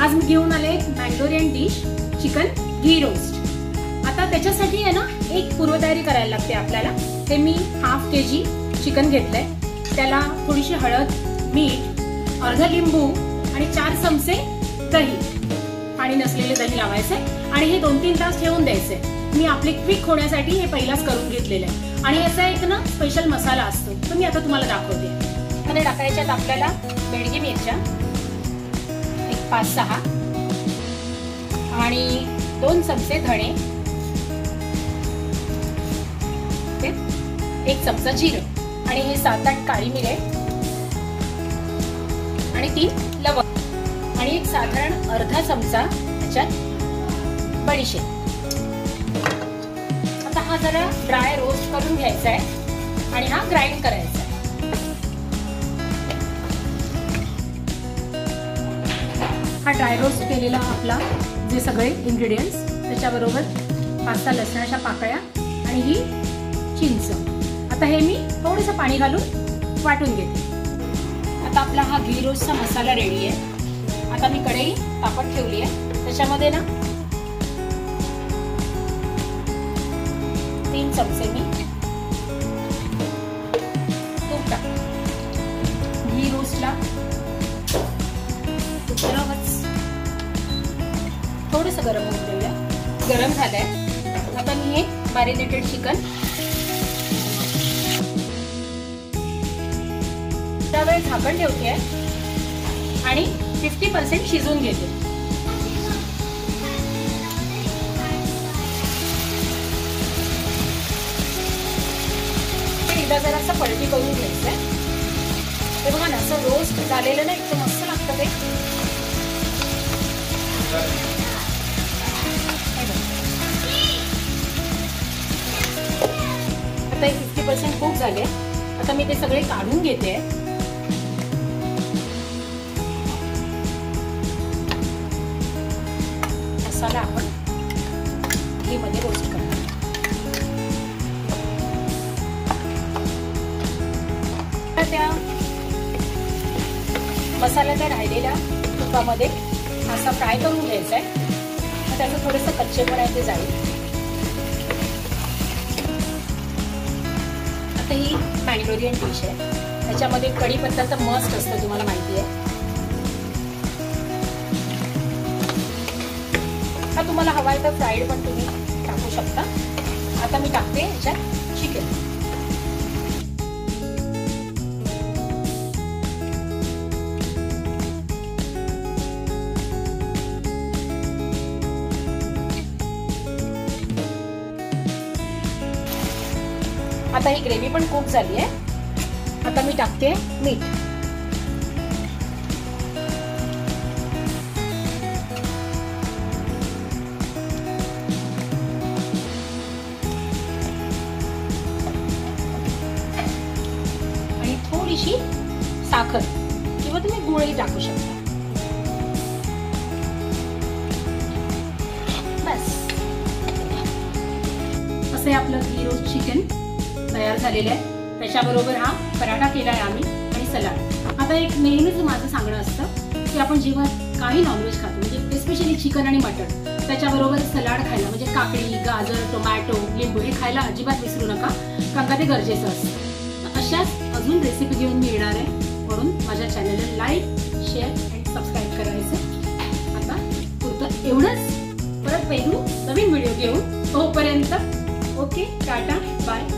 आज मी घेऊन आले मँगलोरियन डिश चिकन घी रोस्ट। आता त्याच्यासाठी आहे ना एक पूर्वतयारी करायला लागते आपल्याला। ते मी हाफ केजी चिकन घेतलंय, त्याला थोडीशी हळद, मीठ, अर्धा लिंबू आणि 4 चमचे दही, पाणी नसलेले दही लावायचे आणि हे 2-3 तास ठेवून द्यायचे। मी आपले क्विक होण्यासाठी हे पहिलाच करून घेतलेलं आहे आणि याचा एक ना स्पेशल मसाला असतो, तो मी आता तुम्हाला दाखवते। मध्ये टाकायच्यात आपल्याला बेडगी मिरच्या 5-6 आणि 2 चमचे धणे, 1 चमचा जिरं आणि हे 7-8 काळी मिरी आणि 3 लवंग आणि एक साधारण अर्धा चमचा त्याच्यात बडीशेप। आता हा जरा ड्राय रोस्ट करून घ्यायचा आहे आणि हा ग्राइंड करायचा आहे। हा ड्राय रोस्ट केलेला आपला जे सगळे इंग्रेडियंट्स, त्याच्याबरोबर 5-6 लसणाच्या पाकळ्या आणि ही चिंच। आता हे मी थोडंसं पाणी घालून वाटून घेते। आता आपला हा घी रोस्टचा मसाला रेडी आहे। आता मी कढई तापत ठेवली आहे, त्याच्यामध्ये ना 3 चमचे मी तूप टाकते। घी रोस्टला थोडंसं गरम होऊन देऊया। गरम झालंय। आता मी हे मॅरिनेटेड चिकन त्यावेळी झाकण ठेवते आणि 50% शिजवून घेते। एकदा जरा असं पलटी करून घ्यायचंय। ते बघा ना, असं रोस्ट झालेलं ना एकदम मस्त लागतं ते। आता 50% कुक झाले। आता मी ते सगळे काढून घेते। मसाला आपण घीमध्ये रोस्ट करणार। त्या मसाल्याच्या राहिलेल्या तुपामध्ये असा फ्राय करून घ्यायचा आहे। त्याचं थोडंसं कच्चेपणा इथे जाईल। आता ही मँगलोरियन डिश आहे, त्याच्यामध्ये कढीपत्त्याचा मस्ट असतं, तुम्हाला माहिती आहे। हा तुम्हाला हवा आहे तर फ्राईड पण तुम्ही टाकू शकता। आता मी टाकते याच्यात चिकन। आता ही ग्रेव्ही पण कुक झाली आहे। आता मी टाकते मीठ। आणि थोडीशी साखर किंवा तुम्ही गुळही टाकू शकता। बस असे आपलं घी रोस्ट चिकन तयार झालेलं आहे। त्याच्याबरोबर हा पराठा केला आहे आम्ही आणि सलाड। आता एक नेहमीच माझं सांगणं असतं की आपण जेव्हा काही नॉनव्हेज खातो, म्हणजे स्पेशली चिकन आणि मटण, त्याच्याबरोबर सलाड खायला, म्हणजे काकडी, गाजर, टोमॅटो, लिंबू हे खायला अजिबात विसरू नका, कारण का ते गरजेचं असतं। अशाच अजून रेसिपी घेऊन मी येणार आहे, म्हणून माझ्या चॅनलला लाईक, शेअर आणि सबस्क्राईब करायचं। आता पुरतं एवढंच। परत भेटू नवीन व्हिडिओ घेऊन, तोपर्यंत ओके, टाटा, बाय।